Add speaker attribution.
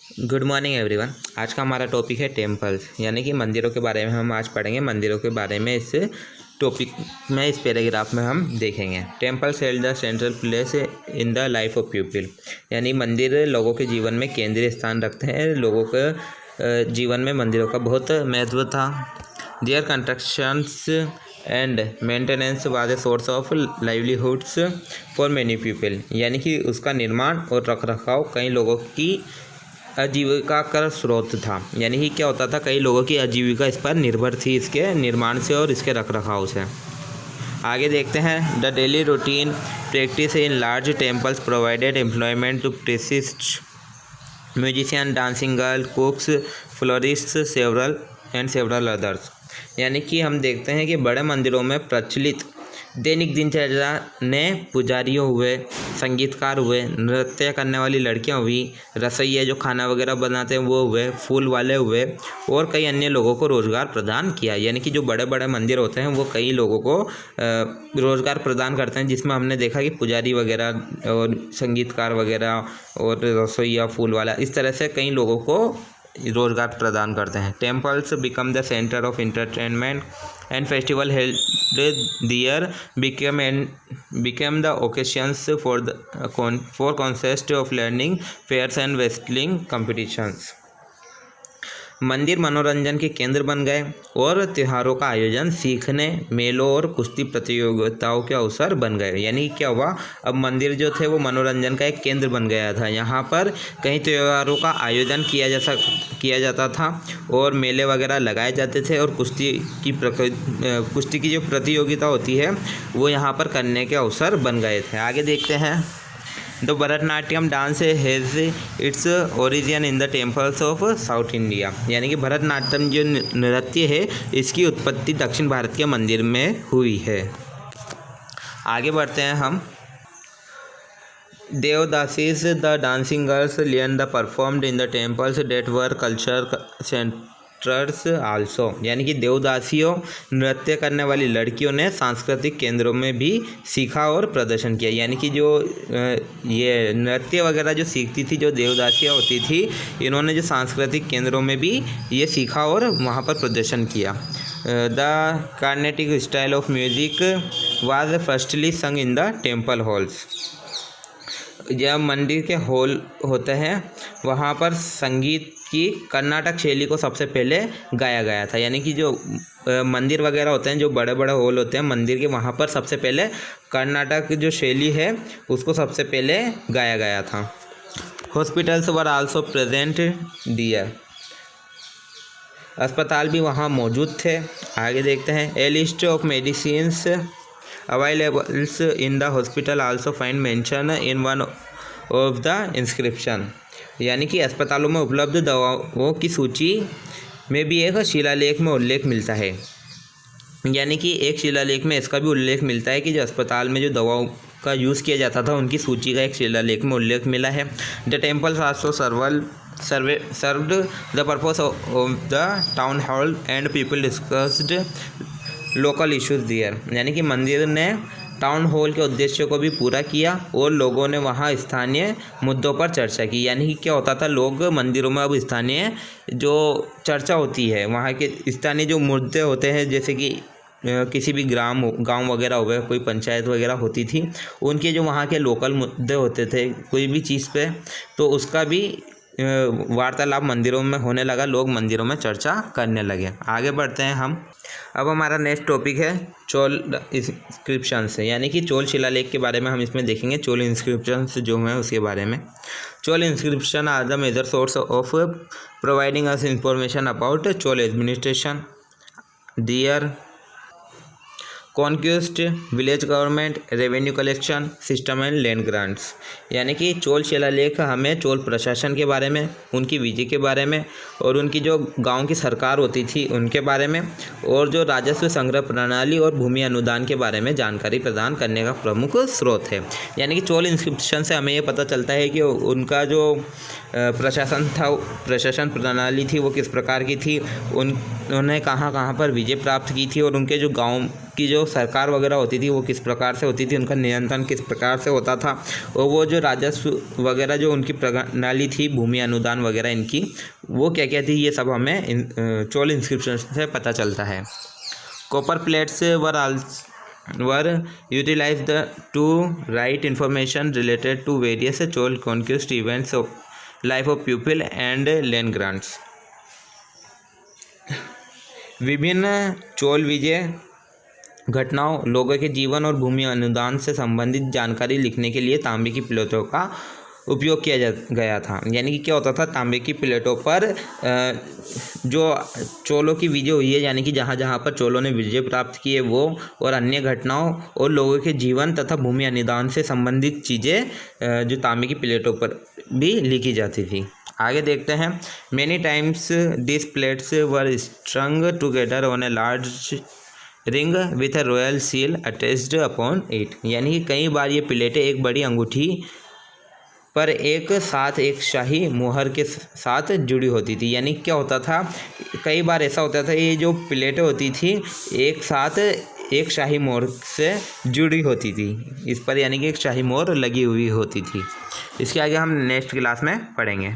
Speaker 1: Good morning everyone. आज का हमारा टॉपिक है टेम्पल्स, यानी कि मंदिरों के बारे में हम आज पढ़ेंगे। मंदिरों के बारे में इस टॉपिक में, इस पैराग्राफ में हम देखेंगे। Temples held the central place in the life of people, यानी मंदिर लोगों के जीवन में केंद्रीय स्थान रखते हैं। लोगों के जीवन में मंदिरों का बहुत महत्व था। Their constructions and maintenance was a source of livelihoods for many people, यानी कि उसका निर्माण और रखरखाव कई लोगों की आजीविका का स्रोत था। यानी कि क्या होता था, कई लोगों की आजीविका इस पर निर्भर थी, इसके निर्माण से और इसके रखरखाव से। आगे देखते हैं। The daily routine practice in large temples provided employment to priests, musician, dancing girl, cooks, florists, several others. यानी कि हम देखते हैं कि बड़े मंदिरों में प्रचलित दैनिक दिनचर्या ने पुजारियों हुए, संगीतकार हुए, नृत्य करने वाली लड़कियां हुई, रसोइये जो खाना वगैरह बनाते हैं वो हुए, फूल वाले हुए, और कई अन्य लोगों को रोज़गार प्रदान किया। यानी कि जो बड़े बड़े मंदिर होते हैं वो कई लोगों को रोज़गार प्रदान करते हैं, जिसमें हमने देखा कि पुजारी वगैरह और संगीतकार वगैरह और रसोइया, फूल वाला, इस तरह से कई लोगों को रोज़गार प्रदान करते हैं। Temples become the centre of entertainment and festival held there became the occasions for contests of learning, fairs and wrestling competitions. मंदिर मनोरंजन के केंद्र बन गए और त्योहारों का आयोजन, सीखने, मेलों और कुश्ती प्रतियोगिताओं के अवसर बन गए। यानी क्या हुआ, अब मंदिर जो थे वो मनोरंजन का एक केंद्र बन गया था। यहाँ पर कई त्योहारों का आयोजन किया जाता था और मेले वगैरह लगाए जाते थे, और कुश्ती की जो प्रतियोगिता होती है वो यहाँ पर करने के अवसर बन गए थे। आगे देखते हैं। The Bharatanatyam dance has its origin in the temples of south India, यानी कि भरतनाट्यम जो नृत्य है इसकी उत्पत्ति दक्षिण भारत के मंदिर में हुई है। आगे बढ़ते हैं हम। Devadasis the dancing girls lean the performed in the temples that were culture centres also, यानी कि देवदासियों, नृत्य करने वाली लड़कियों ने सांस्कृतिक केंद्रों में भी सीखा और प्रदर्शन किया। यानी कि जो ये नृत्य वगैरह जो सीखती थी, जो देवदासियाँ होती थी, इन्होंने जो सांस्कृतिक केंद्रों में भी ये सीखा और वहाँ पर प्रदर्शन किया। The Carnatic style of music was firstly संग इन द टेम्पल हॉल्स, जब मंदिर के हॉल होते हैं वहाँ पर संगीत की कर्नाटक शैली को सबसे पहले गाया गया था। यानी कि जो मंदिर वगैरह होते हैं, जो बड़े बड़े हॉल होते हैं मंदिर के, वहाँ पर सबसे पहले कर्नाटक जो शैली है उसको सबसे पहले गाया गया था। Hospitals were also present there, अस्पताल भी वहाँ मौजूद थे। आगे देखते हैं। A list of medicines availables in the hospital also find mention in one of the inscription, यानी कि अस्पतालों में उपलब्ध दवाओं की सूची में भी एक शिलालेख में उल्लेख मिलता है। यानी कि एक शिलालेख में इसका भी उल्लेख मिलता है कि जो अस्पताल में जो दवाओं का यूज़ किया जाता था उनकी सूची का एक शिलालेख में उल्लेख मिला है। The temples also served the purpose of the town hall and people discussed local issues there, यानी कि मंदिर ने टाउन हॉल के उद्देश्य को भी पूरा किया और लोगों ने वहाँ स्थानीय मुद्दों पर चर्चा की। यानी कि क्या होता था, लोग मंदिरों में अब स्थानीय जो चर्चा होती है, वहाँ के स्थानीय जो मुद्दे होते हैं, जैसे कि किसी भी गांव वगैरह हो गए, कोई पंचायत वगैरह होती थी, उनके जो वहाँ के लोकल मुद्दे होते थे कोई भी चीज़ पे, तो उसका भी वार्तालाप मंदिरों में होने लगा, लोग मंदिरों में चर्चा करने लगे। आगे बढ़ते हैं हम। अब हमारा नेक्स्ट टॉपिक है चोल इंस्क्रिप्शंस, यानी कि चोल शिलालेख के बारे में हम इसमें देखेंगे। चोल इंस्क्रिप्शंस जो हैं उसके बारे में। Chola inscription are the major source of providing us information about Chola administration, their conquest, village government, revenue collection system and land grants. यानी कि चोल शिलालेख हमें चोल प्रशासन के बारे में, उनकी विधि के बारे में, और उनकी जो गांव की सरकार होती थी उनके बारे में, और जो राजस्व संग्रह प्रणाली और भूमि अनुदान के बारे में जानकारी प्रदान करने का प्रमुख स्रोत है। यानी कि चोल इंस्क्रिप्शन से हमें ये पता चलता है कि उनका जो प्रशासन प्रणाली थी वो किस प्रकार की थी, उन्होंने कहाँ कहाँ पर विजय प्राप्त की थी और उनके जो गांव की जो सरकार वगैरह होती थी वो किस प्रकार से होती थी, उनका नियंत्रण किस प्रकार से होता था, और वो जो राजस्व वगैरह जो उनकी प्रणाली थी, भूमि अनुदान वगैरह इनकी, वो क्या क्या थी, ये सब हमें चोल इंस्क्रिप्शन से पता चलता है। Copper plates were utilized to write information related to various Chol conquest events of life of people and land grants। विभिन्न चोल विजय घटनाओं, लोगों के जीवन और भूमि अनुदान से संबंधित जानकारी लिखने के लिए तांबे की प्लेटों का उपयोग किया गया था। यानी कि क्या होता था, तांबे की प्लेटों पर जो चोलों की विजय हुई है, यानी कि जहाँ जहाँ पर चोलों ने विजय प्राप्त की है वो, और अन्य घटनाओं और लोगों के जीवन तथा भूमि अनुदान से संबंधित चीज़ें जो तांबे की प्लेटों पर भी लिखी जाती थी। आगे देखते हैं। Many times this plates were स्ट्रंग together on a large ring with A royal seal attached upon it. यानी कि कई बार ये प्लेटें एक बड़ी अंगूठी पर एक साथ एक शाही मोहर के साथ जुड़ी होती थी। यानी क्या होता था, कई बार ऐसा होता था, ये जो प्लेटें होती थी एक साथ एक शाही मोहर से जुड़ी होती थी इस पर, यानी कि एक शाही मोहर लगी हुई होती थी। इसके आगे हम नेक्स्ट क्लास में पढ़ेंगे।